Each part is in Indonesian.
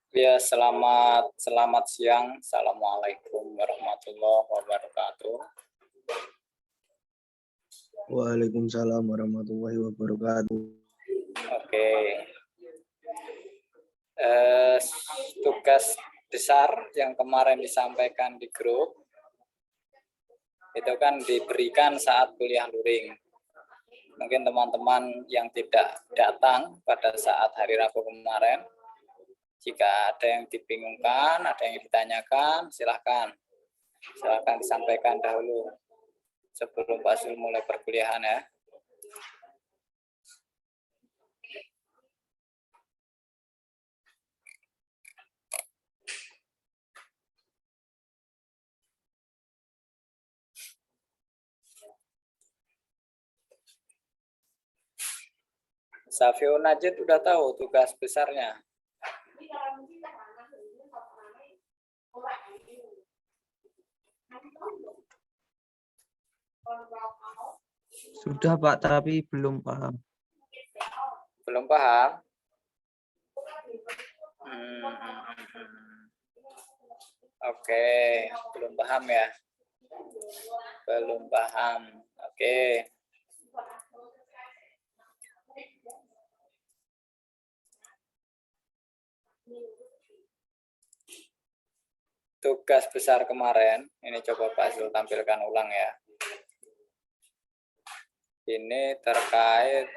Ya, selamat siang. Assalamualaikum warahmatullahi wabarakatuh. Waalaikumsalam warahmatullahi wabarakatuh. Oke, eh, tugas besar yang kemarin disampaikan di grup itu kan diberikan saat kuliah luring. Mungkin teman-teman yang tidak datang pada saat hari Rabu kemarin, jika ada yang dibingungkan, ada yang ditanyakan, silahkan disampaikan dahulu sebelum Pak Zul mulai perkuliahan ya. Safiun Najid udah tahu tugas besarnya. Sudah Pak, tapi belum paham. Belum paham? Oke, belum paham ya? Belum paham. Oke. Tugas besar kemarin, ini coba Pak Zul tampilkan ulang ya. Ini terkait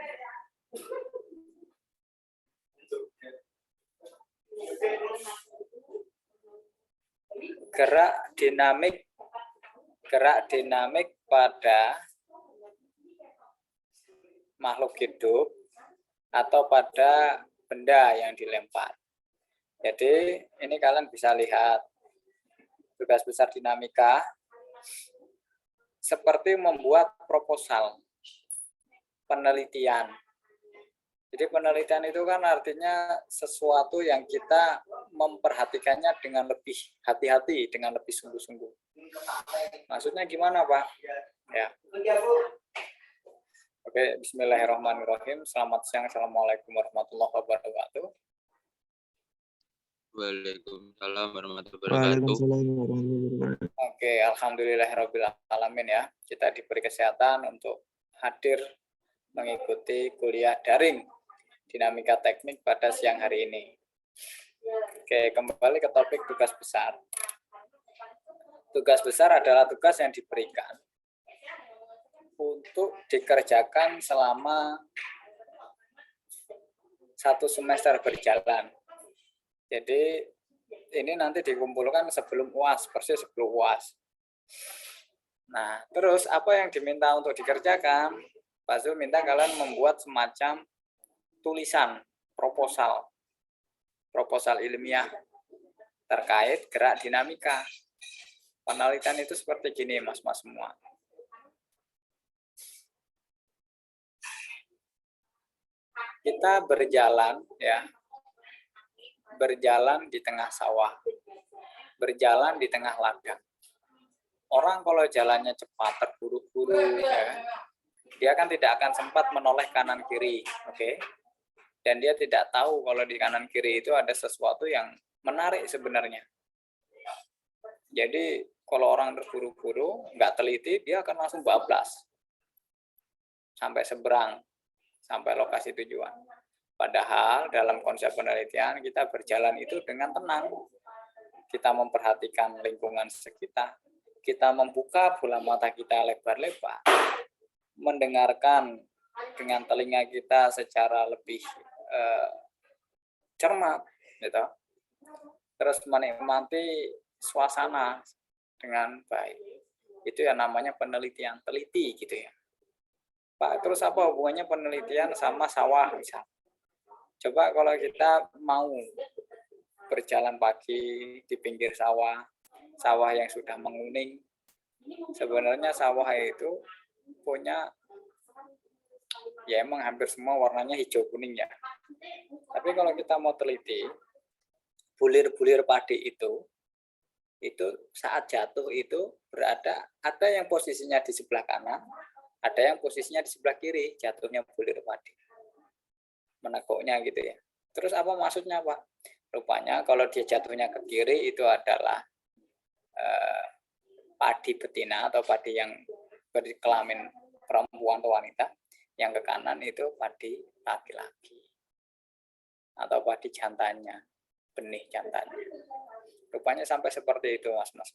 gerak dinamik pada makhluk hidup atau pada benda yang dilempar. Jadi ini kalian bisa lihat tugas besar dinamika seperti membuat proposal penelitian. Jadi penelitian itu kan artinya sesuatu yang kita memperhatikannya dengan lebih hati-hati, dengan lebih sungguh-sungguh. Maksudnya gimana, Pak? Ya. Oke, bismillahirrahmanirrahim. Selamat siang. Assalamualaikum warahmatullahi wabarakatuh. Waalaikumsalam warahmatullahi wabarakatuh. Oke, alhamdulillahirabbil alamin ya. Kita diberi kesehatan untuk hadir mengikuti kuliah daring dinamika teknik pada siang hari ini. Oke, kembali ke topik tugas besar. Tugas besar adalah tugas yang diberikan untuk dikerjakan selama 1 semester berjalan. Jadi ini nanti dikumpulkan sebelum UAS, persis sebelum UAS. Nah, terus apa yang diminta untuk dikerjakan? Pak Zul minta kalian membuat semacam tulisan, proposal ilmiah terkait gerak dinamika. Penelitian itu seperti gini, mas-mas semua. Kita berjalan ya, berjalan di tengah sawah, berjalan di tengah ladang. Orang kalau jalannya cepat, terburu-buru, ya, dia kan tidak akan sempat menoleh kanan kiri, oke? Dan dia tidak tahu kalau di kanan kiri itu ada sesuatu yang menarik sebenarnya. Jadi kalau orang terburu-buru, nggak teliti, dia akan langsung bablas sampai seberang, sampai lokasi tujuan. Padahal dalam konsep penelitian kita berjalan itu dengan tenang. Kita memperhatikan lingkungan sekitar. Kita membuka bola mata kita lebar-lebar. Mendengarkan dengan telinga kita secara lebih cermat, gitu. Terus menikmati suasana dengan baik. Itu yang namanya penelitian, teliti gitu ya. Pak, terus apa hubungannya penelitian sama sawah misal? Coba kalau kita mau berjalan pagi di pinggir sawah yang sudah menguning, sebenarnya sawah itu punya ya emang hampir semua warnanya hijau kuning ya. Tapi kalau kita mau teliti, bulir-bulir padi itu saat jatuh itu ada yang posisinya di sebelah kanan, ada yang posisinya di sebelah kiri, jatuhnya bulir padi. Menekuknya gitu ya. Terus apa maksudnya, Pak? Rupanya kalau dia jatuhnya ke kiri itu adalah padi betina atau padi yang berkelamin perempuan atau wanita, yang ke kanan itu padi laki-laki atau padi jantannya, benih jantannya. Rupanya sampai seperti itu, mas-mas.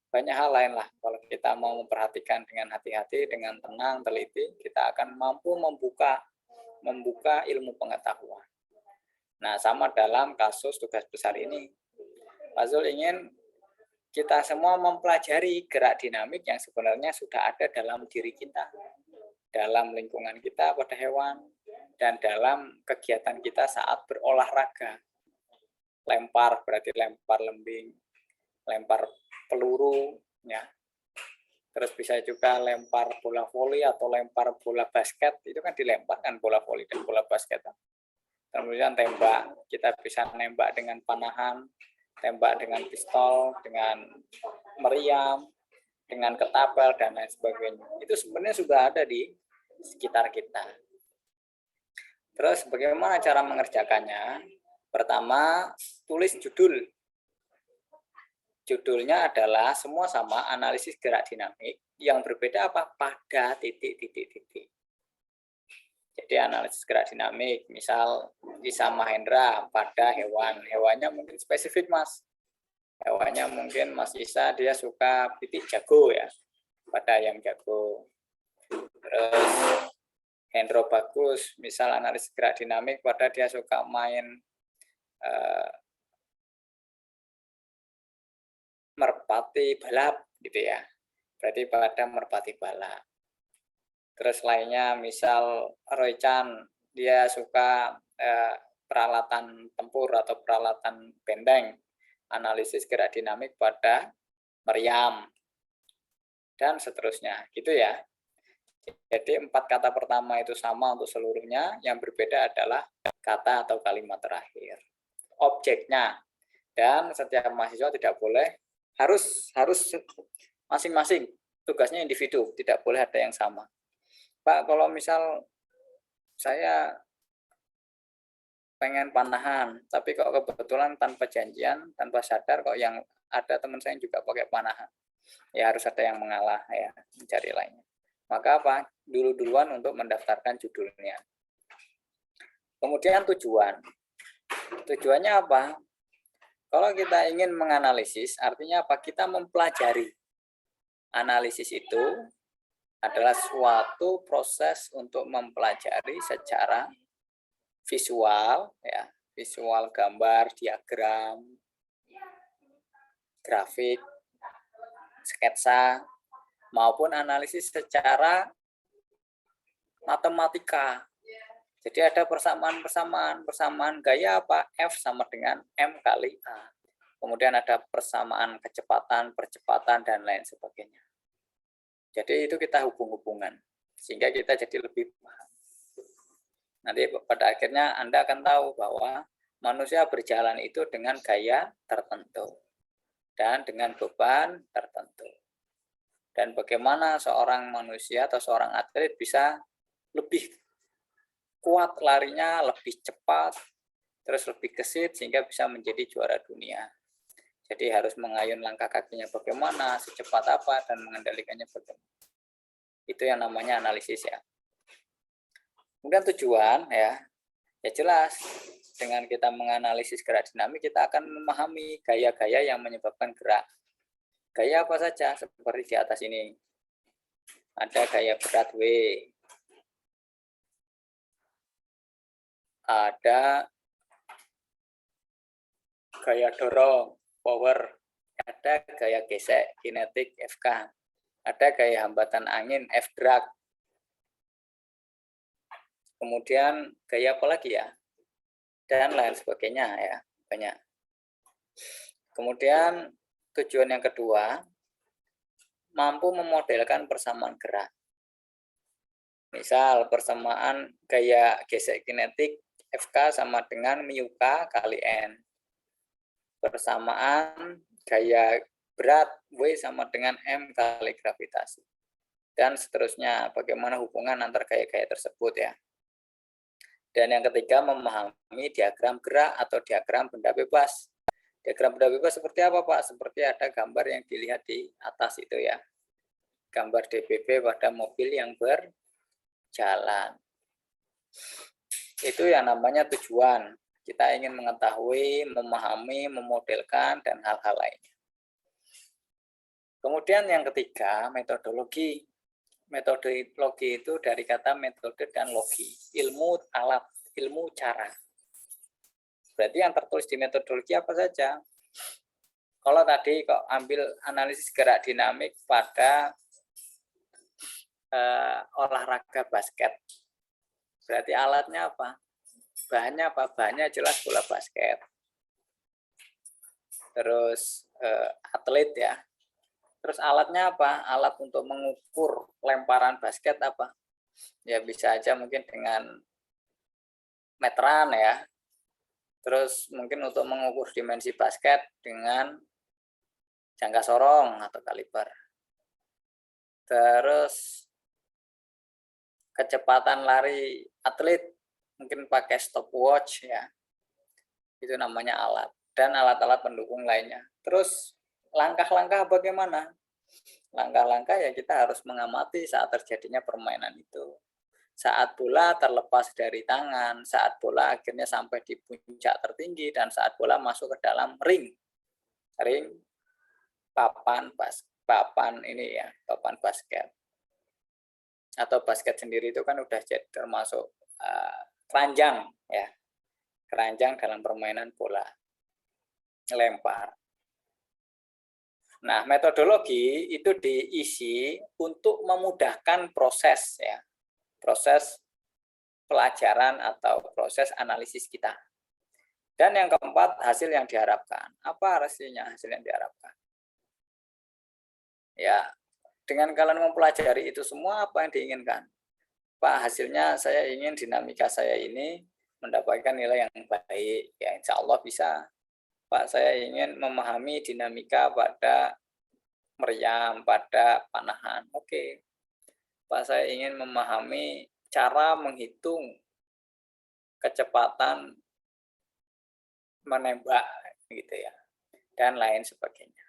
Banyak hal lain lah, kalau kita mau memperhatikan dengan hati-hati, dengan tenang, teliti, kita akan mampu membuka ilmu pengetahuan. Nah, sama dalam kasus tugas besar ini, Pak Zul ingin kita semua mempelajari gerak dinamik yang sebenarnya sudah ada dalam diri kita, dalam lingkungan kita pada hewan, dan dalam kegiatan kita saat berolahraga. Lempar berarti lempar lembing, lempar peluru, ya. Terus bisa juga lempar bola voli atau lempar bola basket, itu kan dilemparkan bola voli dan bola basket. Kemudian tembak, kita bisa nembak dengan panahan, tembak dengan pistol, dengan meriam, dengan ketapel, dan lain sebagainya. Itu sebenarnya sudah ada di sekitar kita. Terus bagaimana cara mengerjakannya? Pertama, tulis judul. Judulnya adalah semua sama, analisis gerak dinamik. Yang berbeda apa? Pada titik-titik-titik. Jadi analisis gerak dinamik, misal Isa Mahendra pada hewan. Hewannya mungkin spesifik, Mas. Hewannya mungkin Mas Isa dia suka pitik jago ya, pada ayam jago. Terus Hendro Bagus, misal analisis gerak dinamik pada dia suka main merpati balap gitu ya. Berarti pada merpati balap. Terus lainnya misal Roy Chan dia suka peralatan tempur atau peralatan benteng, analisis gerak dinamik pada meriam dan seterusnya gitu ya. Jadi 4 kata pertama itu sama untuk seluruhnya, yang berbeda adalah kata atau kalimat terakhir, objeknya. Dan setiap mahasiswa tidak boleh, harus masing-masing tugasnya individu, tidak boleh ada yang sama. Pak, kalau misal saya pengen panahan, tapi kok kebetulan tanpa janjian, tanpa sadar kok yang ada teman saya juga pakai panahan, ya harus ada yang mengalah ya, mencari lainnya. Maka apa? Duluan untuk mendaftarkan judulnya. Kemudian tujuan. Tujuannya apa? Kalau kita ingin menganalisis, artinya apa? Kita mempelajari. Analisis itu adalah suatu proses untuk mempelajari secara visual, ya, visual gambar, diagram, grafik, sketsa, maupun analisis secara matematika. Jadi ada persamaan gaya apa? F sama dengan M kali A. Kemudian ada persamaan kecepatan, percepatan, dan lain sebagainya. Jadi itu kita hubung-hubungan, sehingga kita jadi lebih paham. Nanti pada akhirnya Anda akan tahu bahwa manusia berjalan itu dengan gaya tertentu dan dengan beban tertentu. Dan bagaimana seorang manusia atau seorang atlet bisa lebih kuat larinya, lebih cepat, terus lebih gesit sehingga bisa menjadi juara dunia. Jadi harus mengayun langkah kakinya bagaimana, secepat apa, dan mengendalikannya bagaimana. Itu yang namanya analisis ya. Kemudian tujuan ya jelas, dengan kita menganalisis gerak dinamik kita akan memahami gaya-gaya yang menyebabkan gerak. Gaya apa saja? Seperti di atas ini. Ada gaya berat W. Ada gaya dorong, power. Ada gaya gesek, kinetik, FK. Ada gaya hambatan angin, F drag. Kemudian gaya apa lagi ya? Dan lain sebagainya ya, banyak. Kemudian tujuan yang kedua, mampu memodelkan persamaan gerak. Misal persamaan gaya gesek kinetik FK sama dengan μK kali N. Persamaan gaya berat W sama dengan M kali gravitasi. Dan seterusnya, bagaimana hubungan antar gaya-gaya tersebut ya. Dan yang ketiga, memahami diagram gerak atau diagram benda bebas. Diagram benda bebas seperti apa, Pak? Seperti ada gambar yang dilihat di atas itu ya. Gambar DBB pada mobil yang berjalan. Itu yang namanya tujuan. Kita ingin mengetahui, memahami, memodelkan, dan hal-hal lainnya. Kemudian yang ketiga, metodologi. Metodologi itu dari kata metode dan logi. Ilmu alat, ilmu cara. Berarti yang tertulis di metodologi apa saja? Kalau tadi kok ambil analisis gerak dinamik pada olahraga basket. Berarti alatnya apa? Bahannya apa? Bahannya jelas bola basket. Terus atlet ya. Terus alatnya apa? Alat untuk mengukur lemparan basket apa? Ya bisa aja mungkin dengan meteran ya. Terus mungkin untuk mengukur dimensi basket dengan jangka sorong atau kaliber. Terus kecepatan lari atlet mungkin pakai stopwatch ya. Itu namanya alat. Dan alat-alat pendukung lainnya. Terus langkah-langkah bagaimana? Langkah-langkah ya kita harus mengamati saat terjadinya permainan itu. Saat bola terlepas dari tangan, saat bola akhirnya sampai di puncak tertinggi, dan saat bola masuk ke dalam ring papan ini ya, papan basket. Atau basket sendiri itu kan udah jadi termasuk keranjang ya, keranjang dalam permainan bola lempar. Nah, metodologi itu diisi untuk memudahkan proses ya, proses pelajaran atau proses analisis kita. Dan yang keempat, hasil yang diharapkan. Apa hasilnya? Hasil yang diharapkan. Ya, dengan kalian mempelajari itu semua, apa yang diinginkan? Pak, hasilnya saya ingin dinamika saya ini mendapatkan nilai yang baik. Ya, insya Allah bisa. Pak, saya ingin memahami dinamika pada meriam, pada panahan. Oke. Pak, saya ingin memahami cara menghitung kecepatan menembak gitu ya. Dan lain sebagainya.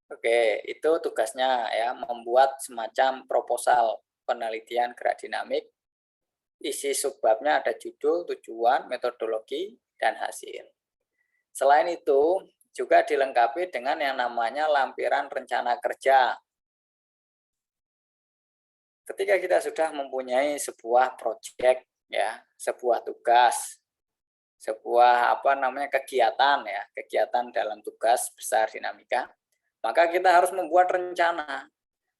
Oke, itu tugasnya ya, membuat semacam proposal penelitian gerak dinamik. Isi subbabnya ada judul, tujuan, metodologi, dan hasil. Selain itu, juga dilengkapi dengan yang namanya lampiran rencana kerja. Ketika kita sudah mempunyai sebuah proyek ya, sebuah tugas, sebuah kegiatan ya, kegiatan dalam tugas besar dinamika, maka kita harus membuat rencana.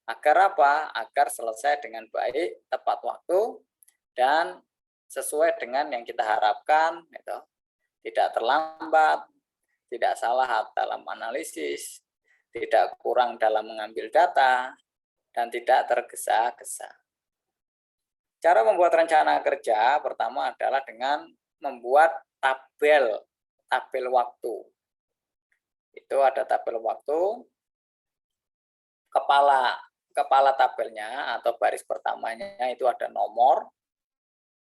Agar apa? Agar selesai dengan baik, tepat waktu, dan sesuai dengan yang kita harapkan, gitu. Tidak terlambat, tidak salah dalam analisis, tidak kurang dalam mengambil data, dan tidak tergesa-gesa. Cara membuat rencana kerja pertama adalah dengan membuat tabel waktu. Itu ada tabel waktu, kepala tabelnya atau baris pertamanya itu ada nomor,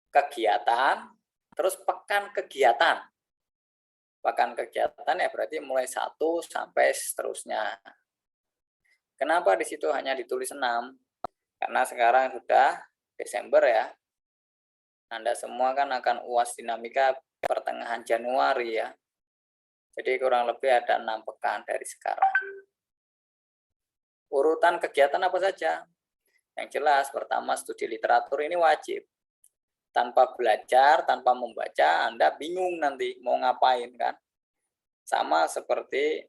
kegiatan, terus pekan kegiatan. Pekan kegiatan ya berarti mulai 1 sampai seterusnya. Kenapa di situ hanya ditulis 6? Karena sekarang sudah Desember ya. Anda semua kan akan UAS dinamika pertengahan Januari ya. Jadi kurang lebih ada 6 pekan dari sekarang. Urutan kegiatan apa saja? Yang jelas pertama studi literatur ini wajib. Tanpa belajar, tanpa membaca, Anda bingung nanti mau ngapain kan. Sama seperti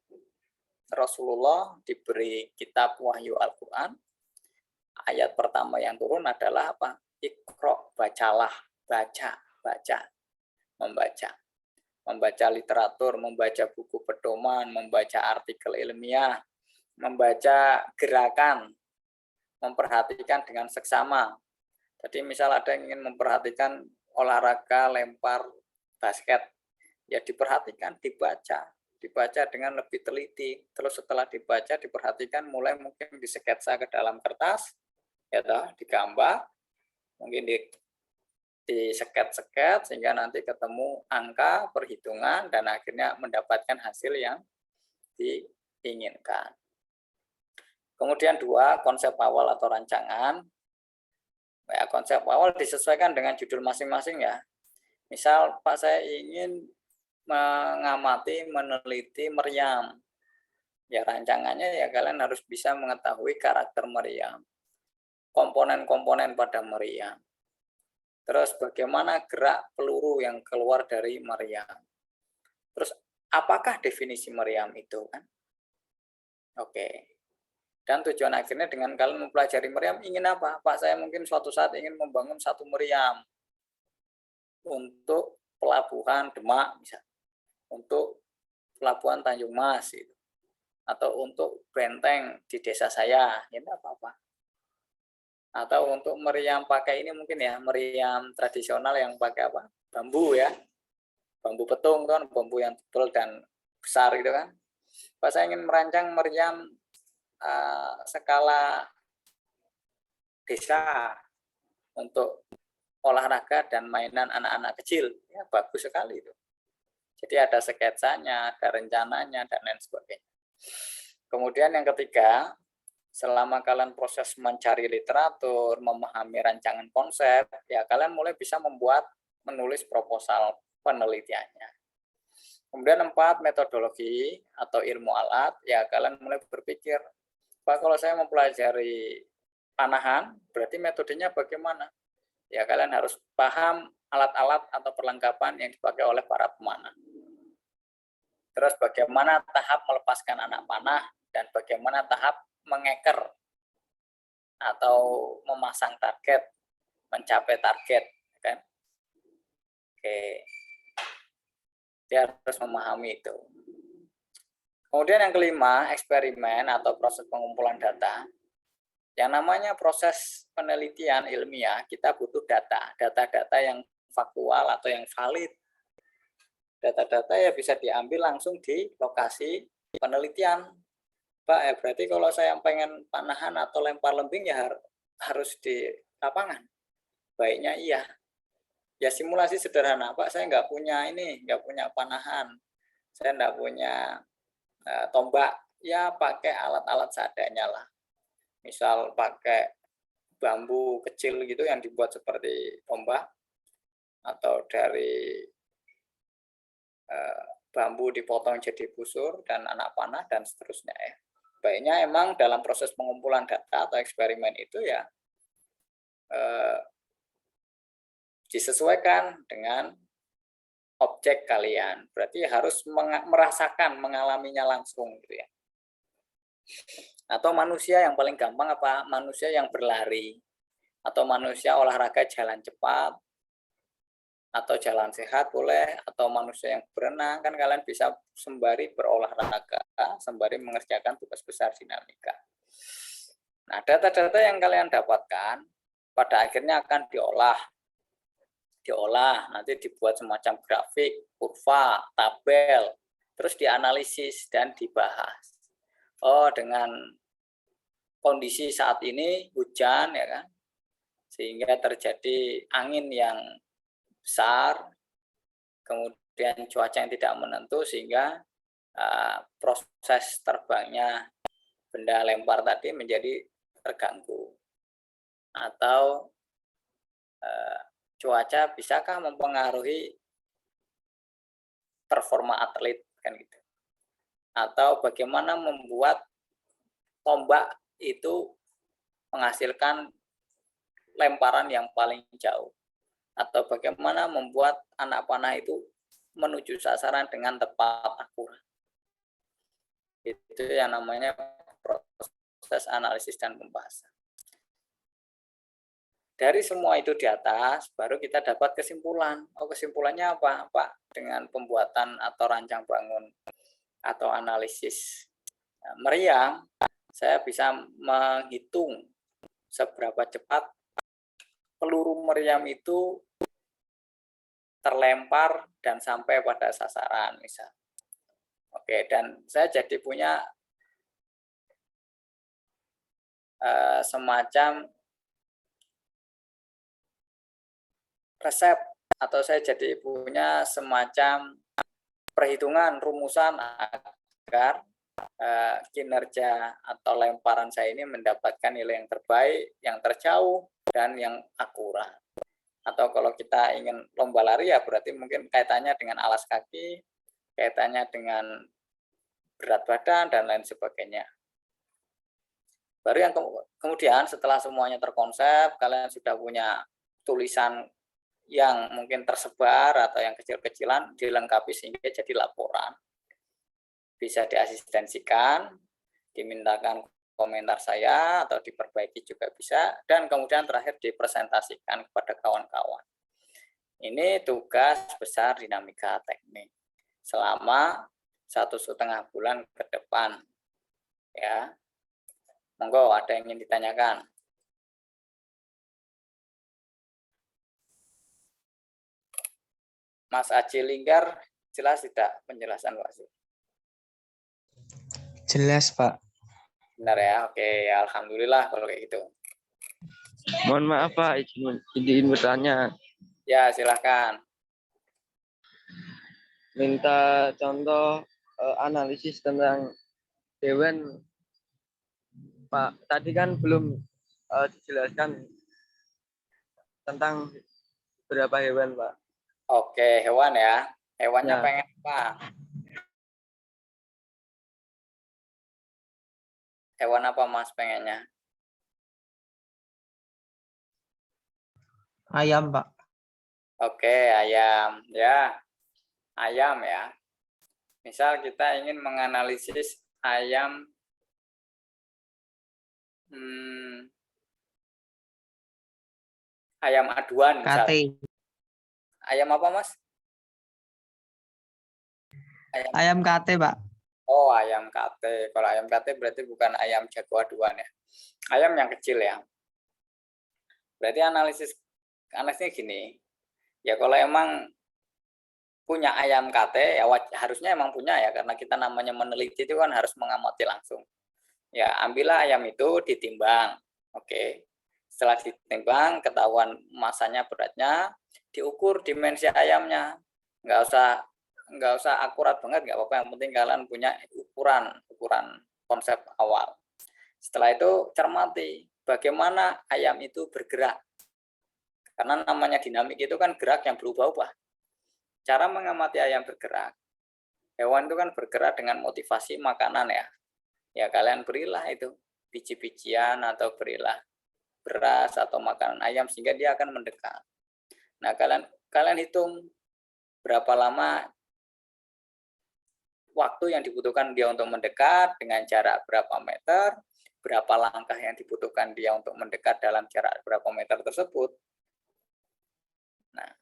Rasulullah diberi kitab wahyu Al-Quran. Ayat pertama yang turun adalah apa? Iqra, bacalah, baca, membaca. Membaca literatur, membaca buku pedoman, membaca artikel ilmiah, membaca gerakan, memperhatikan dengan seksama. Jadi misal ada yang ingin memperhatikan olahraga lempar basket, ya diperhatikan, dibaca dengan lebih teliti. Terus setelah dibaca, diperhatikan, mulai mungkin disketsa ke dalam kertas, ya toh, digambar, mungkin diseket-seket sehingga nanti ketemu angka perhitungan dan akhirnya mendapatkan hasil yang diinginkan. Kemudian 2, konsep awal atau rancangan. Ya, konsep awal disesuaikan dengan judul masing-masing ya. Misal Pak saya ingin mengamati, meneliti meriam. Ya rancangannya ya kalian harus bisa mengetahui karakter meriam, komponen-komponen pada meriam. Terus bagaimana gerak peluru yang keluar dari meriam. Terus apakah definisi meriam itu kan? Oke. Dan tujuan akhirnya dengan kalian mempelajari meriam ingin apa? Pak saya mungkin suatu saat ingin membangun satu meriam untuk pelabuhan Demak misalnya, untuk pelabuhan Tanjung Mas gitu. Atau untuk benteng di desa saya, ya enggak apa-apa. Atau untuk meriam pakai ini mungkin ya, meriam tradisional yang pakai apa? Bambu ya. Bambu petung kan, bambu yang tebal dan besar gitu kan. Pak saya ingin merancang meriam skala desa untuk olahraga dan mainan anak-anak kecil, ya bagus sekali itu. Jadi ada sketsanya, ada rencananya dan lain sebagainya. Kemudian yang ketiga, selama kalian proses mencari literatur, memahami rancangan konsep, ya kalian mulai bisa menulis proposal penelitiannya. Kemudian 4, metodologi atau ilmu alat, ya kalian mulai berpikir, Pak kalau saya mempelajari panahan, berarti metodenya bagaimana? Ya kalian harus paham alat-alat atau perlengkapan yang dipakai oleh para pemanah. Terus bagaimana tahap melepaskan anak panah dan bagaimana tahap mengeker atau memasang target, mencapai target, kan? Oke. Dia harus memahami itu. Kemudian yang kelima, eksperimen atau proses pengumpulan data. Yang namanya proses penelitian ilmiah, kita butuh data-data yang faktual atau yang valid. Data-data ya bisa diambil langsung di lokasi penelitian. Pak, ya berarti kalau saya pengen panahan atau lempar lembing ya harus di lapangan. Baiknya iya. Ya simulasi sederhana, Pak, saya nggak punya panahan. Saya nggak punya tombak. Ya pakai alat-alat seadanya lah. Misal pakai bambu kecil gitu yang dibuat seperti tombak, atau dari bambu dipotong jadi busur dan anak panah dan seterusnya ya. Baiknya emang dalam proses pengumpulan data atau eksperimen itu ya disesuaikan dengan objek kalian. Berarti harus merasakan, mengalaminya langsung gitu ya. Atau manusia yang paling gampang apa? Manusia yang berlari atau manusia olahraga jalan cepat atau jalan sehat boleh, atau manusia yang berenang, kan kalian bisa sembari berolahraga, sembari mengerjakan tugas besar dinamika. Nah, data-data yang kalian dapatkan pada akhirnya akan diolah, nanti dibuat semacam grafik, kurva, tabel, terus dianalisis dan dibahas. Oh, dengan kondisi saat ini hujan ya kan, sehingga terjadi angin yang besar, kemudian cuaca yang tidak menentu sehingga proses terbangnya benda lempar tadi menjadi terganggu. Atau cuaca bisakah mempengaruhi performa atlet kan gitu. Atau bagaimana membuat tombak itu menghasilkan lemparan yang paling jauh. Atau bagaimana membuat anak panah itu menuju sasaran dengan tepat akurat. Itu yang namanya proses analisis dan pembahasan. Dari semua itu di atas, baru kita dapat kesimpulan. Oh, kesimpulannya apa, Pak? Dengan pembuatan atau rancang bangun atau analisis meriam, saya bisa menghitung seberapa cepat peluru meriam itu terlempar dan sampai pada sasaran misal. Oke, dan saya jadi punya semacam resep atau saya jadi punya semacam perhitungan rumusan agar kinerja atau lemparan saya ini mendapatkan nilai yang terbaik, yang terjauh, dan yang akurat. Atau kalau kita ingin lomba lari ya berarti mungkin kaitannya dengan alas kaki, kaitannya dengan berat badan, dan lain sebagainya. Baru yang kemudian setelah semuanya terkonsep, kalian sudah punya tulisan yang mungkin tersebar atau yang kecil-kecilan, dilengkapi sehingga jadi laporan. Bisa diasistensikan, dimintakan komentar saya atau diperbaiki juga bisa, dan kemudian terakhir dipresentasikan kepada kawan-kawan. Ini tugas besar dinamika teknik selama 1,5 bulan ke depan. Ya, monggo ada yang ingin ditanyakan? Mas Aji Linggar, jelas tidak penjelasan Pak? Jelas, Pak. Benar ya, oke, alhamdulillah kalau kayak gitu. Mohon maaf Pak, izin bertanya. Ya, silahkan. Minta contoh analisis tentang hewan Pak. Tadi kan belum dijelaskan tentang berapa hewan Pak. Oke, hewan ya. Hewannya Ya. pengen apa? Hewan apa Mas pengennya? Ayam, Pak. Oke, ayam. Ya, ayam ya. Misal kita ingin menganalisis ayam ayam aduan misal. KT. Ayam apa Mas? Ayam KT, Pak. Oh, ayam KT. Kalau ayam KT berarti bukan ayam jago aduan ya. Ayam yang kecil ya. Berarti analisisnya gini. Ya kalau emang punya ayam KT ya harusnya emang punya ya, karena kita namanya meneliti itu kan harus mengamati langsung. Ya, ambillah ayam itu ditimbang. Oke. Setelah ditimbang ketahuan masanya, beratnya, diukur dimensi ayamnya. Nggak usah akurat banget, nggak apa-apa, yang penting kalian punya ukuran konsep awal. Setelah itu cermati bagaimana ayam itu bergerak, karena namanya dinamik itu kan gerak yang berubah-ubah. Cara mengamati ayam bergerak, hewan itu kan bergerak dengan motivasi makanan ya. Ya kalian berilah itu biji-bijian atau berilah beras atau makanan ayam sehingga dia akan mendekat. Nah kalian hitung berapa lama waktu yang dibutuhkan dia untuk mendekat dengan jarak berapa meter, berapa langkah yang dibutuhkan dia untuk mendekat dalam jarak berapa meter tersebut. Nah,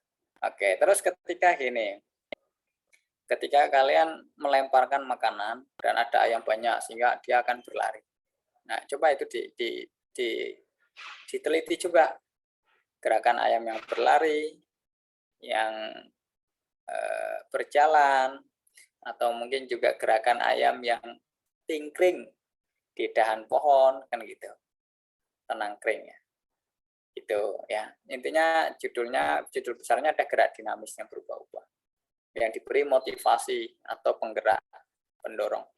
oke. Terus ketika kalian melemparkan makanan dan ada ayam banyak sehingga dia akan berlari. Nah, coba itu diteliti juga gerakan ayam yang berlari, yang berjalan, atau mungkin juga gerakan ayam yang tingkring di dahan pohon, kan gitu, tenang kering ya, gitu ya. Intinya judul besarnya ada gerak dinamis yang berubah-ubah, yang diberi motivasi atau penggerak, pendorong,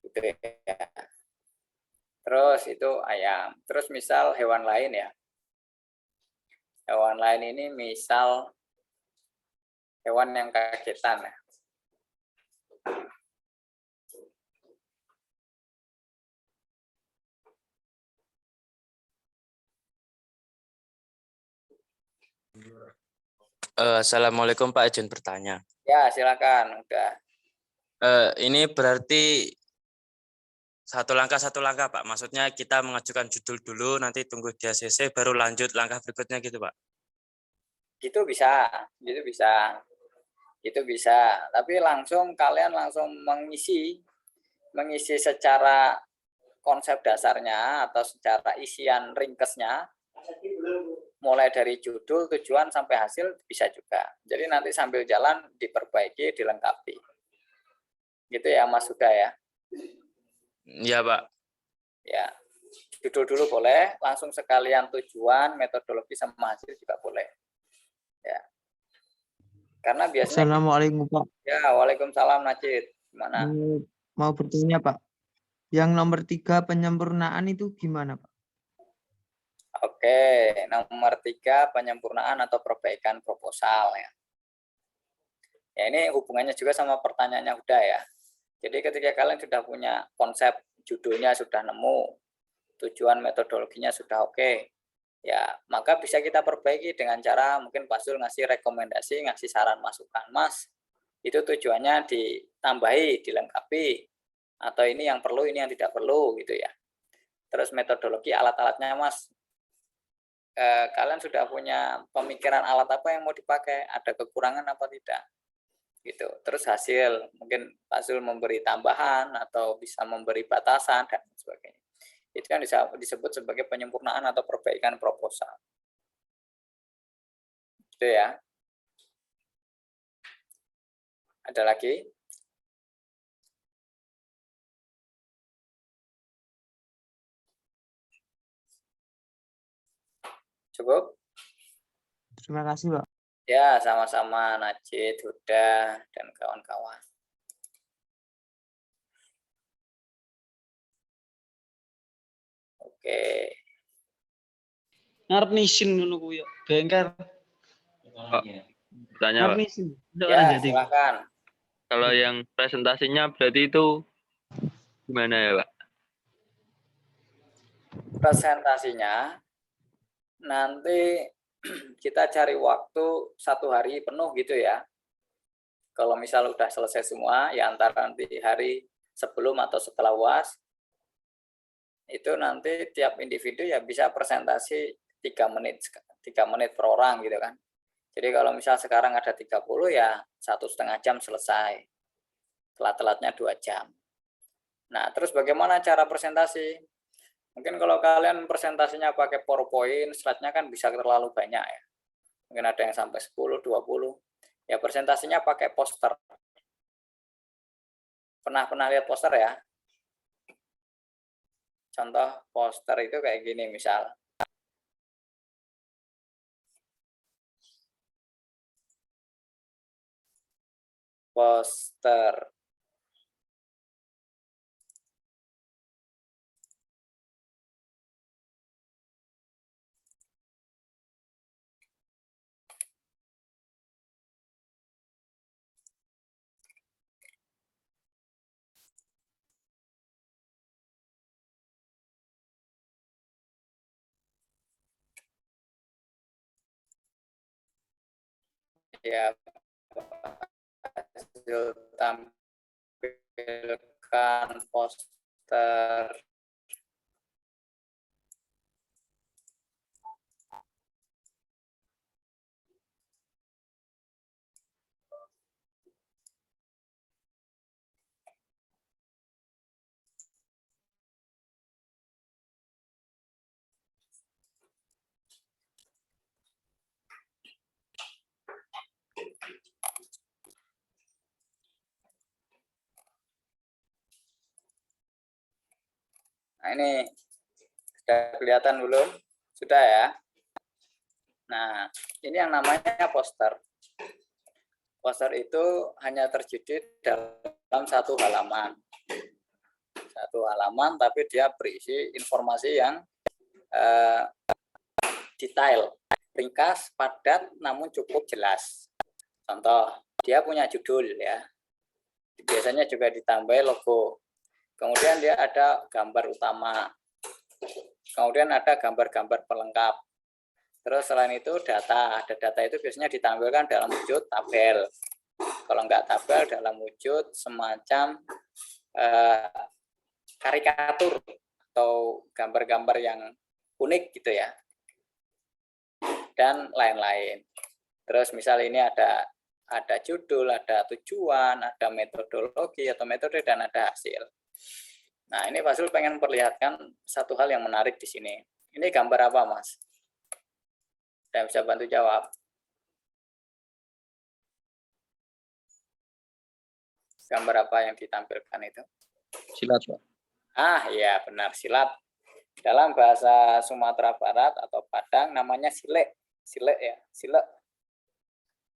gitu ya. Terus itu ayam. Terus misal hewan lain ya, hewan lain ini misal hewan yang kagetan ya. Assalamualaikum Pak, izin bertanya. Ya silakan. Udah. Ini berarti satu langkah Pak. Maksudnya kita mengajukan judul dulu, nanti tunggu di ACC, baru lanjut langkah berikutnya gitu Pak. Itu bisa. Tapi kalian langsung mengisi secara konsep dasarnya atau secara isian ringkesnya, mulai dari judul, tujuan sampai hasil bisa juga. Jadi nanti sambil jalan diperbaiki, dilengkapi. Gitu ya Mas Huda ya. Iya Pak. Ya. judul dulu boleh, langsung sekalian tujuan, metodologi sama hasil juga boleh. Ya. Karena biasanya Assalamualaikum Pak. ya, waalaikumsalam Najib. Gimana? Mau bertanya Pak. Yang nomor 3 penyempurnaan itu gimana Pak? Oke, nomor 3 penyempurnaan atau perbaikan proposal ya. Ya ini hubungannya juga sama pertanyaannya udah ya. Jadi ketika kalian sudah punya konsep, judulnya sudah nemu, tujuan metodologinya sudah oke, ya maka bisa kita perbaiki dengan cara mungkin Pak Zul ngasih rekomendasi, ngasih saran masukan, Mas, itu tujuannya ditambahi, dilengkapi, atau ini yang perlu, ini yang tidak perlu gitu ya. Terus metodologi alat-alatnya Mas, kalian sudah punya pemikiran alat apa yang mau dipakai, ada kekurangan apa tidak gitu. Terus hasil mungkin Pak Zul memberi tambahan atau bisa memberi batasan dan sebagainya. Itu yang disebut sebagai penyempurnaan atau perbaikan proposal. Gitu ya. Ada lagi? Cukup? Terima kasih Pak. Ya, sama-sama Najib, Huda, dan kawan-kawan. Oke. Ngarep nisin ngono ku yo. Bengkel. Tanya Ngarep Pak, nisin. Ya, silakan. kalau yang presentasinya berarti itu gimana ya Pak? Presentasinya nanti kita cari waktu 1 hari penuh gitu ya. Kalau misal udah selesai semua, ya antara nanti hari sebelum atau setelah UAS, itu nanti tiap individu ya bisa presentasi 3 menit per orang gitu kan. Jadi kalau misal sekarang ada 30 ya 1,5 jam selesai. Telat-telatnya 2 jam. Nah, terus bagaimana cara presentasi? Mungkin kalau kalian presentasinya pakai PowerPoint, slide-nya kan bisa terlalu banyak ya. Mungkin ada yang sampai 10, 20. Ya presentasinya pakai poster. Pernah lihat poster ya? Contoh poster itu kayak gini misal. Poster. Ya, tampilkan poster. Nah, ini sudah kelihatan belum? Sudah ya? Nah, ini yang namanya poster. Poster itu hanya terjadi dalam 1 halaman. 1 halaman, tapi dia berisi informasi yang detail, ringkas, padat, namun cukup jelas. Contoh, dia punya judul ya. Biasanya juga ditambah logo. Kemudian dia ada gambar utama. Kemudian ada gambar-gambar pelengkap. Terus selain itu data. Ada data itu biasanya ditampilkan dalam wujud tabel. Kalau enggak tabel, dalam wujud semacam karikatur atau gambar-gambar yang unik gitu ya. Dan lain-lain. Terus misal ini ada judul, ada tujuan, ada metodologi atau metode, dan ada hasil. Nah, ini Pak Zul pengen perlihatkan satu hal yang menarik di sini. Ini gambar apa, Mas? Saya bisa bantu jawab. Gambar apa yang ditampilkan itu? Silat Pak. Ah, iya benar, silat. Dalam bahasa Sumatera Barat atau Padang namanya silek. Silek ya, silek.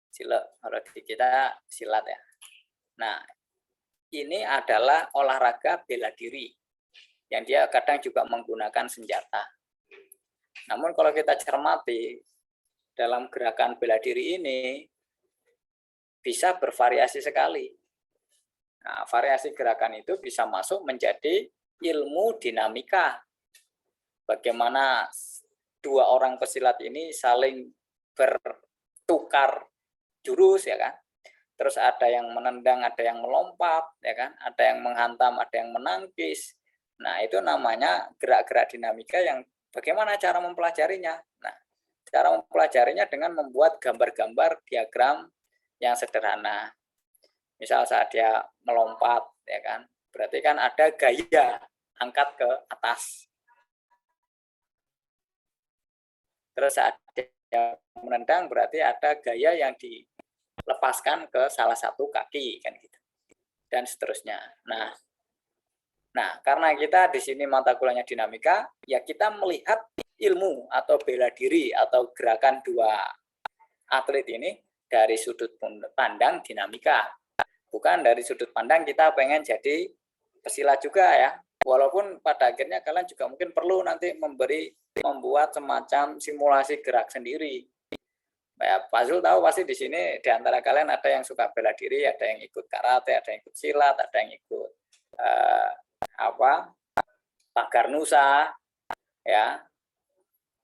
Silek, kalau di kita silat ya. Nah, ini adalah olahraga bela diri yang dia kadang juga menggunakan senjata. Namun kalau kita cermati dalam gerakan bela diri ini bisa bervariasi sekali. Nah, variasi gerakan itu bisa masuk menjadi ilmu dinamika. Bagaimana dua orang pesilat ini saling bertukar jurus ya kan. Terus ada yang menendang, ada yang melompat ya kan, ada yang menghantam, ada yang menangkis. Nah, itu namanya gerak-gerak dinamika yang bagaimana cara mempelajarinya. Nah, cara mempelajarinya dengan membuat gambar-gambar diagram yang sederhana. Misal saat dia melompat ya kan, berarti kan ada gaya angkat ke atas. Terus saat dia menendang berarti ada gaya yang dilepaskan ke salah satu kaki kan gitu. Dan seterusnya. Nah, karena kita di sini mata kuliahnya dinamika, ya kita melihat ilmu atau bela diri atau gerakan dua atlet ini dari sudut pandang dinamika. Bukan dari sudut pandang kita pengen jadi pesilat juga ya. Walaupun pada akhirnya kalian juga mungkin perlu nanti membuat semacam simulasi gerak sendiri. Ya, Pak Zul tahu pasti di sini di antara kalian ada yang suka bela diri, ada yang ikut karate, ada yang ikut silat, ada yang ikut pagar nusa, ya,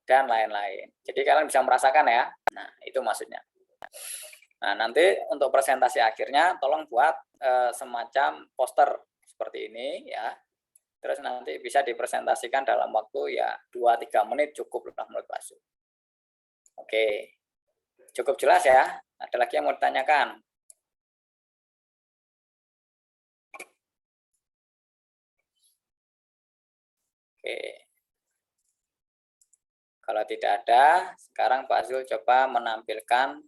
dan lain-lain. Jadi kalian bisa merasakan ya. Nah, itu maksudnya. Nah, nanti untuk presentasi akhirnya tolong buat semacam poster seperti ini ya. Terus nanti bisa dipresentasikan dalam waktu ya 2-3 menit cukup lah menurut Pak Zul. Oke. Cukup jelas ya? Ada lagi yang mau ditanyakan? Oke. Kalau tidak ada, sekarang Pak Zul coba menampilkan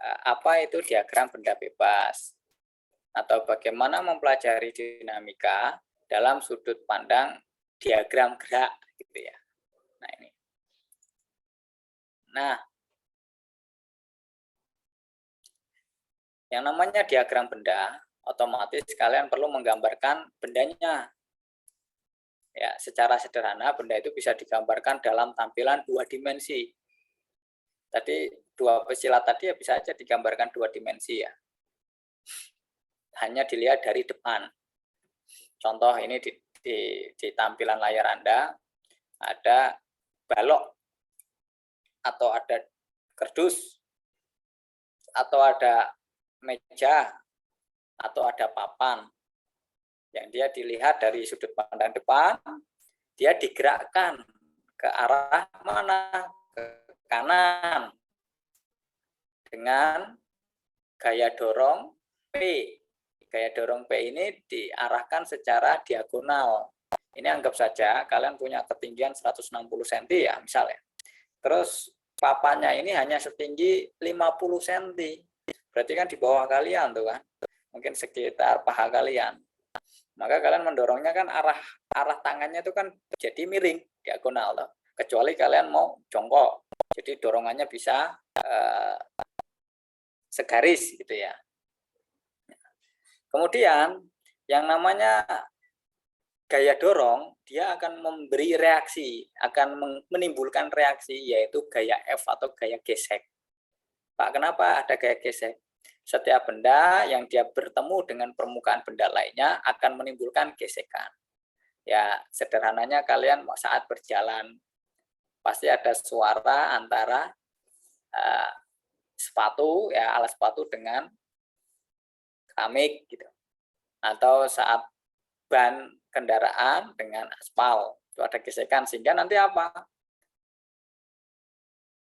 apa itu diagram benda bebas atau bagaimana mempelajari dinamika dalam sudut pandang diagram gerak gitu ya. Nah, ini. Nah, yang namanya diagram benda, otomatis kalian perlu menggambarkan bendanya. Ya, secara sederhana benda itu bisa digambarkan dalam tampilan 2 dimensi. Tadi dua pesilat tadi ya bisa aja digambarkan 2 dimensi ya. Hanya dilihat dari depan. Contoh ini di tampilan layar Anda ada balok atau ada kardus atau ada meja atau ada papan yang dia dilihat dari sudut pandang depan, dia digerakkan ke arah mana? Ke kanan dengan gaya dorong P. Gaya dorong P ini diarahkan secara diagonal. Ini anggap saja kalian punya ketinggian 160 cm ya misalnya. Terus papannya ini hanya setinggi 50 cm. Berarti kan di bawah kalian tuh kan. Mungkin sekitar paha kalian. Maka kalian mendorongnya kan arah tangannya itu kan jadi miring, diagonal tuh. Kecuali kalian mau jongkok. Jadi dorongannya bisa segaris gitu ya. Kemudian yang namanya gaya dorong, dia akan memberi reaksi, akan menimbulkan reaksi, yaitu gaya F atau gaya gesek. Pak, kenapa ada gaya gesek? Setiap benda yang dia bertemu dengan permukaan benda lainnya akan menimbulkan gesekan. Ya, sederhananya kalian saat berjalan, pasti ada suara antara sepatu, ya alas sepatu dengan keramik, gitu. Atau saat ban kendaraan dengan aspal itu ada gesekan sehingga nanti apa?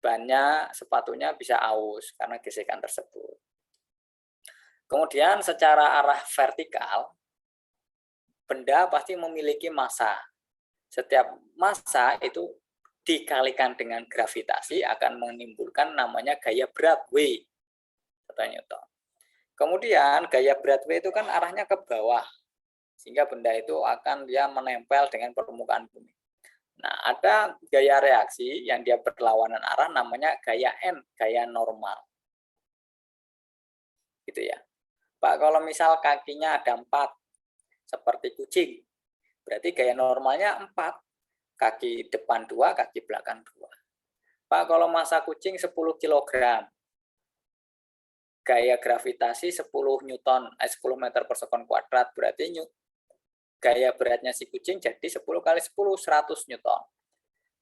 Bannya sepatunya bisa aus karena gesekan tersebut. Kemudian secara arah vertikal benda pasti memiliki massa. Setiap massa itu dikalikan dengan gravitasi akan menimbulkan namanya gaya berat W kata Newton. Kemudian gaya berat W itu kan arahnya ke bawah. Sehingga benda itu akan dia menempel dengan permukaan bumi. Nah, ada gaya reaksi yang dia berlawanan arah namanya gaya N, gaya normal. Gitu ya. Pak, kalau misal kakinya ada 4, seperti kucing, berarti gaya normalnya 4. Kaki depan 2, kaki belakang 2. Pak, kalau massa kucing 10 kg, gaya gravitasi 10 Newton, 10 meter per sekon kuadrat, berarti gaya beratnya si kucing jadi 10 kali 10, 100 Newton.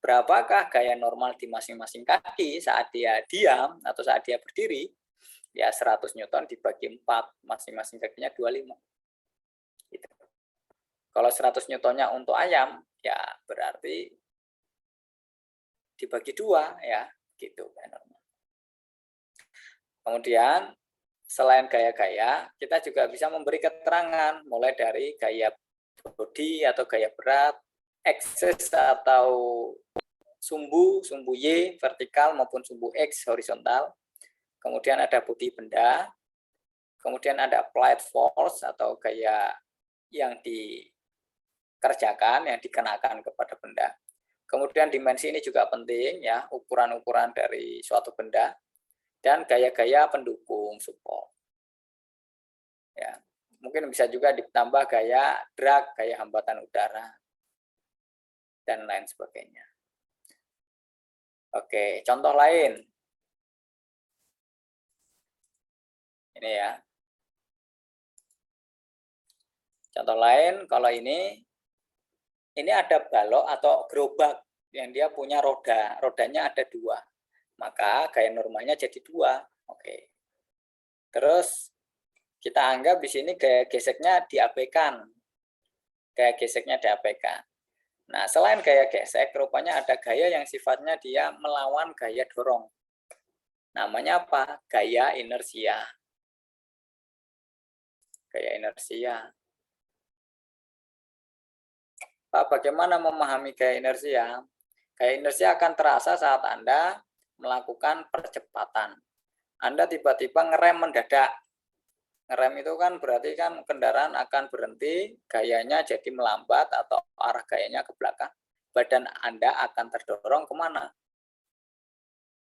Berapakah gaya normal di masing-masing kaki saat dia diam atau saat dia berdiri? Ya 100 Newton dibagi 4, masing-masing kakinya 25. Gitu. Kalau 100 Newtonnya untuk ayam, ya berarti dibagi 2 ya, gitu kan normal. Kemudian selain gaya-gaya, kita juga bisa memberi keterangan mulai dari gaya bodi atau gaya berat, akses atau sumbu Y vertikal maupun sumbu X horizontal. Kemudian ada bodi benda, kemudian ada applied force atau gaya yang dikerjakan, yang dikenakan kepada benda. Kemudian dimensi ini juga penting ya, ukuran-ukuran dari suatu benda, dan gaya-gaya pendukung support. Ya, mungkin bisa juga ditambah gaya drag, gaya hambatan udara, dan lain sebagainya. Oke, contoh lain. Ini ya. Contoh lain, kalau ini ada balok atau gerobak yang dia punya roda. Rodanya ada 2. Maka gaya normalnya jadi 2. Oke. Terus kita anggap di sini gaya geseknya diabaikan. Gaya geseknya diabaikan. Nah, selain gaya gesek, rupanya ada gaya yang sifatnya dia melawan gaya dorong. Namanya apa? Gaya inersia. Gaya inersia. Pak, bagaimana memahami gaya inersia? Gaya inersia akan terasa saat Anda melakukan percepatan. Anda tiba-tiba ngerem mendadak. Ngerem itu kan berarti kan kendaraan akan berhenti, gayanya jadi melambat atau arah gayanya ke belakang. Badan Anda akan terdorong kemana?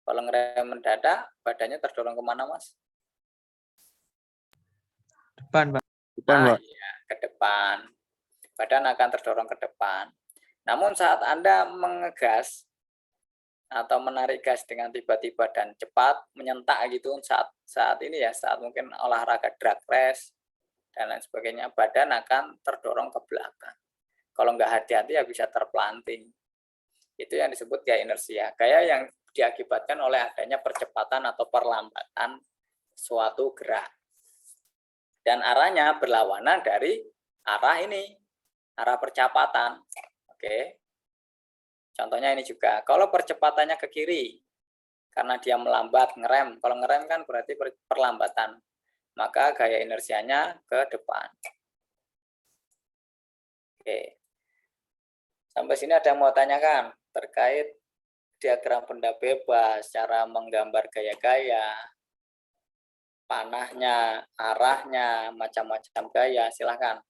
Kalau ngerem mendadak, badannya terdorong kemana, Mas? Depan, Pak. Nah, iya, ke depan. Badan akan terdorong ke depan. Namun saat Anda mengegas atau menarik gas dengan tiba-tiba dan cepat, menyentak gitu saat ini ya, saat mungkin olahraga drag race dan lain sebagainya, badan akan terdorong ke belakang. Kalau nggak hati-hati ya bisa terpelanting. Itu yang disebut gaya inersia. Gaya yang diakibatkan oleh adanya percepatan atau perlambatan suatu gerak. Dan arahnya berlawanan dari arah ini, arah percepatan. Oke. Contohnya ini juga, kalau percepatannya ke kiri, karena dia melambat, ngerem. Kalau ngerem kan berarti perlambatan. Maka gaya inersianya ke depan. Oke. Sampai sini ada yang mau tanyakan terkait diagram benda bebas, cara menggambar gaya-gaya, panahnya, arahnya, macam-macam gaya. Silahkan.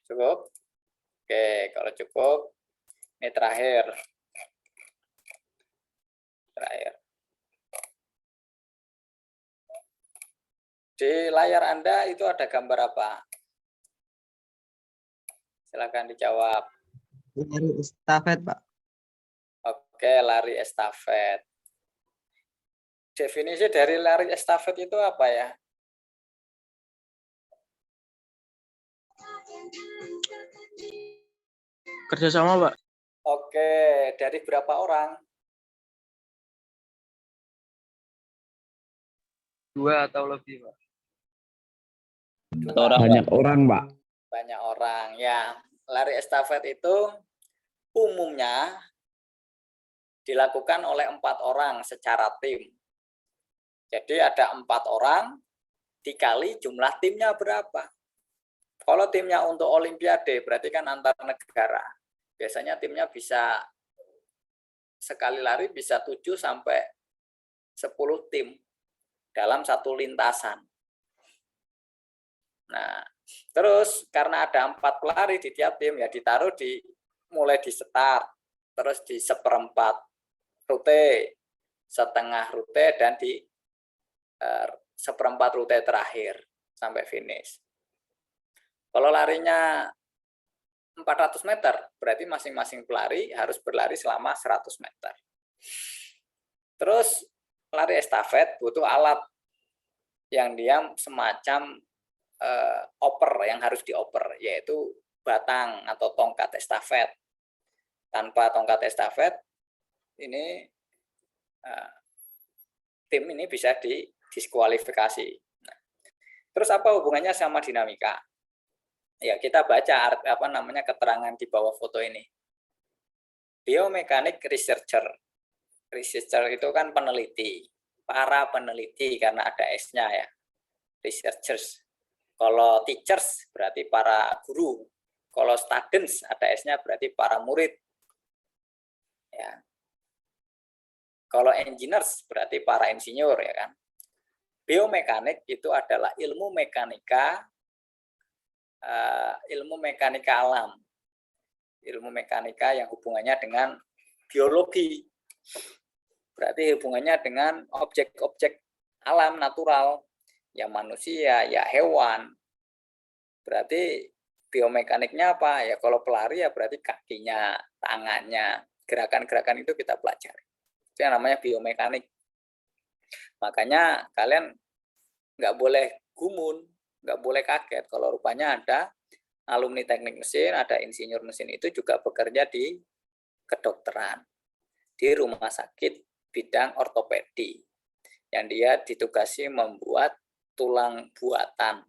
Cukup? Oke, kalau cukup, ini terakhir. Di layar Anda itu ada gambar apa? Silakan dijawab. Lari estafet, Pak. Oke, lari estafet. Definisi dari lari estafet itu apa ya? Kerjasama, Pak. Oke, dari berapa orang? 2 atau lebih, Pak. Banyak orang, Pak. Banyak orang, ya. Lari estafet itu umumnya dilakukan oleh 4 orang secara tim. Jadi ada 4 orang dikali jumlah timnya berapa. Kalau timnya untuk olimpiade berarti kan antar negara. Biasanya timnya bisa sekali lari bisa 7 sampai 10 tim dalam satu lintasan. Nah, terus karena ada 4 pelari di tiap tim ya ditaruh mulai di start, terus di seperempat rute, setengah rute, dan di seperempat rute terakhir sampai finish. Kalau larinya 400 meter, berarti masing-masing pelari harus berlari selama 100 meter. Terus lari estafet butuh alat yang dia semacam oper, yang harus dioper, yaitu batang atau tongkat estafet. Tanpa tongkat estafet, ini tim ini bisa didiskualifikasi. Nah, terus apa hubungannya sama dinamika? Ya, kita baca keterangan di bawah foto ini. Biomekanik researcher. Researcher itu kan peneliti. Para peneliti karena ada S-nya ya. Researchers. Kalau teachers berarti para guru. Kalau students ada S-nya berarti para murid. Ya. Kalau engineers berarti para insinyur ya kan. Biomekanik itu adalah ilmu mekanika alam. Ilmu mekanika yang hubungannya dengan biologi. Berarti hubungannya dengan objek-objek alam natural, ya manusia, ya hewan. Berarti biomekaniknya apa? Ya kalau pelari ya berarti kakinya, tangannya, gerakan-gerakan itu kita pelajari. Itu yang namanya biomekanik. Makanya kalian nggak boleh gumun, nggak boleh kaget kalau rupanya ada alumni teknik mesin, ada insinyur mesin itu juga bekerja di kedokteran, di rumah sakit bidang ortopedi, yang dia ditugasi membuat tulang buatan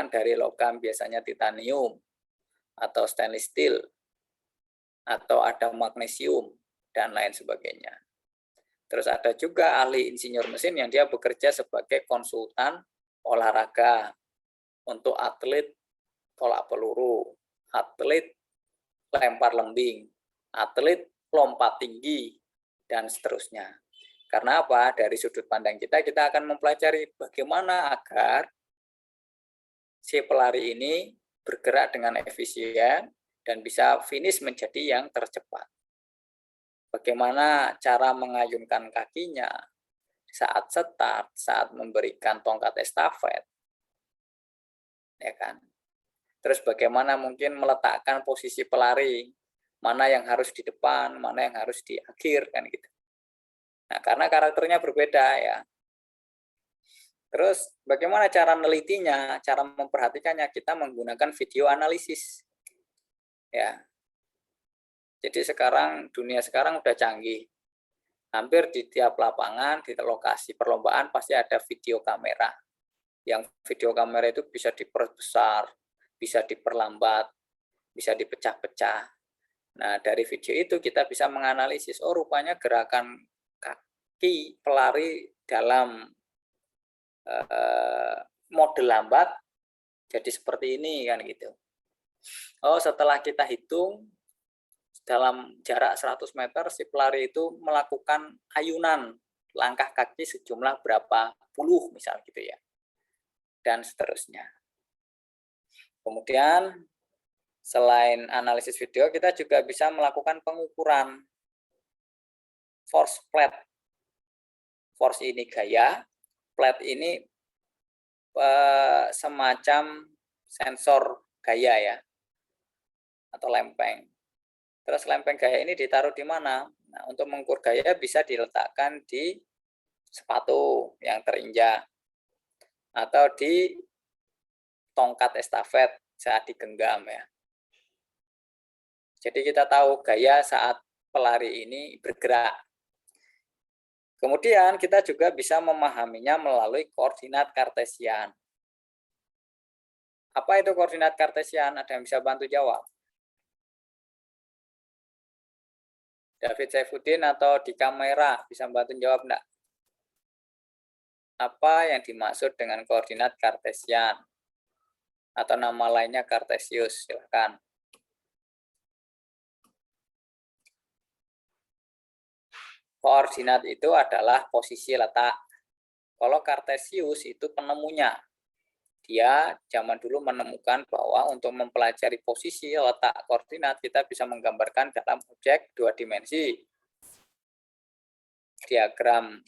dari logam, biasanya titanium atau stainless steel, atau ada magnesium dan lain sebagainya. Terus ada juga ahli insinyur mesin yang dia bekerja sebagai konsultan olahraga untuk atlet tolak peluru, atlet lempar lembing, atlet lompat tinggi, dan seterusnya. Karena apa? Dari sudut pandang kita akan mempelajari bagaimana agar si pelari ini bergerak dengan efisien dan bisa finish menjadi yang tercepat. Bagaimana cara mengayunkan kakinya saat start, saat memberikan tongkat estafet, ya kan? Terus bagaimana mungkin meletakkan posisi pelari, mana yang harus di depan, mana yang harus di akhir, kan gitu. Nah, karena karakternya berbeda ya. Terus bagaimana cara menelitinya, cara memperhatikannya, kita menggunakan video analisis. Ya. Jadi sekarang dunia sekarang udah canggih. Hampir di tiap lapangan, di lokasi perlombaan pasti ada video kamera. Yang video kamera itu bisa diperbesar, bisa diperlambat, bisa dipecah-pecah. Nah, dari video itu kita bisa menganalisis, oh rupanya gerakan kaki pelari dalam mode lambat jadi seperti ini kan gitu. Oh, setelah kita hitung dalam jarak 100 meter si pelari itu melakukan ayunan langkah kaki sejumlah berapa puluh misal gitu ya. Dan seterusnya. Kemudian selain analisis video, kita juga bisa melakukan pengukuran force plate. Force ini gaya, plate ini semacam sensor gaya ya, atau lempeng. Terus lempeng gaya ini ditaruh di mana? Nah, untuk mengukur gaya bisa diletakkan di sepatu yang terinjak atau di tongkat estafet saat digenggam ya. Jadi kita tahu gaya saat pelari ini bergerak. Kemudian kita juga bisa memahaminya melalui koordinat kartesian. Apa itu koordinat kartesian? Ada yang bisa bantu jawab? David Saifuddin atau di kamera bisa bantu jawab enggak? Apa yang dimaksud dengan koordinat kartesian? Atau nama lainnya Kartesius, silakan. Koordinat itu adalah posisi letak. Kalau Kartesius itu penemunya. dia zaman dulu menemukan bahwa untuk mempelajari posisi letak koordinat kita bisa menggambarkan dalam objek 2 dimensi. Diagram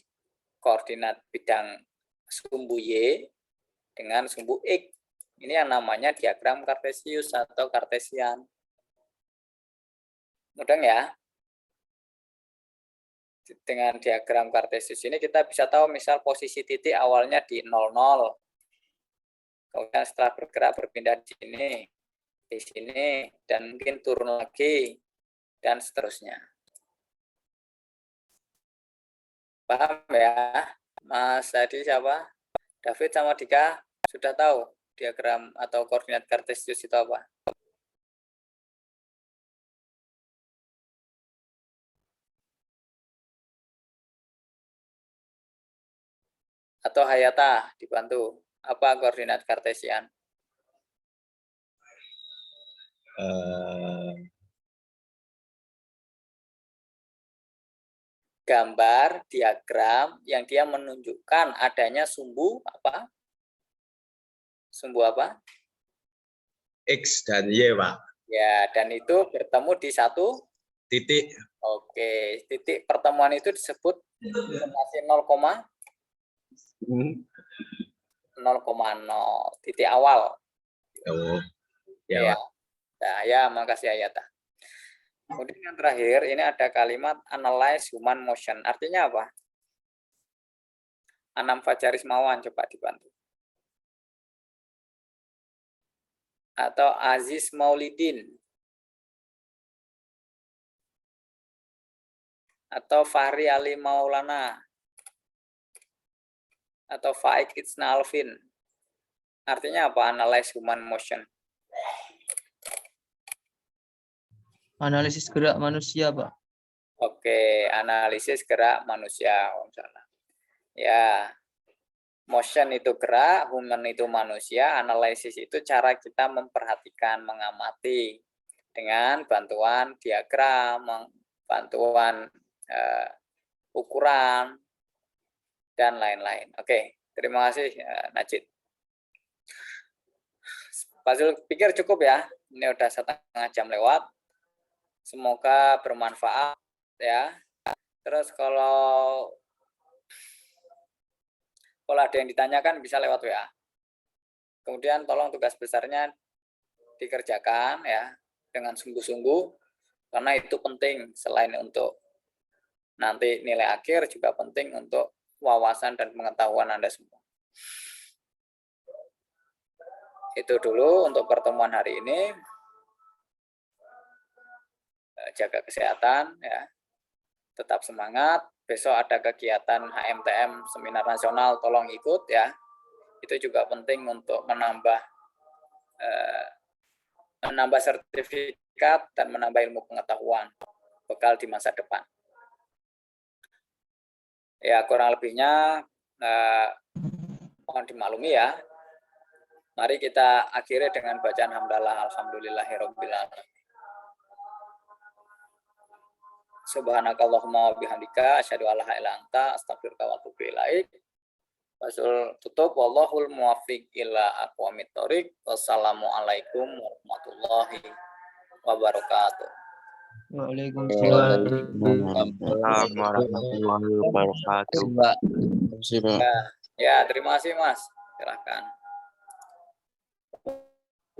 koordinat bidang sumbu Y dengan sumbu X. Ini yang namanya diagram kartesius atau kartesian. Mudah ya? Dengan diagram kartesius ini kita bisa tahu misal posisi titik awalnya di 00. Kemudian setelah bergerak berpindah di sini, dan mungkin turun lagi, dan seterusnya. Paham ya? Mas tadi siapa? David sama Dika sudah tahu diagram atau koordinat kartesius itu apa? Atau Hayata dibantu. Apa koordinat kartesian? Gambar diagram yang dia menunjukkan adanya sumbu apa? Sumbu apa? X dan Y, Pak. Ya, dan itu bertemu di satu Titik. Oke, titik pertemuan itu disebut masih 0,0, titik awal. Oh, Ya, ya, Pak. nah, ya, makasih Ayata. Kemudian yang terakhir, ini ada kalimat analyze human motion. Artinya apa? Anam Fajar Ismawan, coba dibantu. Atau Aziz Maulidin. Atau Fahri Ali Maulana. Atau Faik Itsna Alvin. Artinya apa? Analyze human motion. Analisis gerak manusia, Pak. Oke, analisis gerak manusia. Ya, motion itu gerak, human itu manusia, analisis itu cara kita memperhatikan, mengamati dengan bantuan diagram, bantuan ukuran, dan lain-lain. Oke, terima kasih Najib. Pak Zul pikir cukup ya, ini udah 1,5 jam lewat. Semoga bermanfaat ya. Terus kalau ada yang ditanyakan bisa lewat WA. Kemudian tolong tugas besarnya dikerjakan ya dengan sungguh-sungguh karena itu penting selain untuk nanti nilai akhir juga penting untuk wawasan dan pengetahuan Anda semua. Itu dulu untuk pertemuan hari ini. Jaga kesehatan ya. Tetap semangat. Besok ada kegiatan HMTM Seminar Nasional, tolong ikut ya. Itu juga penting untuk menambah sertifikat dan menambah ilmu pengetahuan bekal di masa depan. Ya, kurang lebihnya mohon dimaklumi ya. Mari kita akhiri dengan bacaan hamdalah alhamdulillahirabbil alamin. Subhanakallahumma wa bihamdika asyhadu an la ilaha illa anta astaghfiruka wa atubu ilaik. Fasul tutup wallahul muwaffiq ila aqwamit thoriq. Wassalamualaikum warahmatullahi wabarakatuh. Waalaikumsalam. Waalaikumsalam warahmatullahi wabarakatuh. Terima kasih, Pak. Ya, terima kasih Mas. Silakan.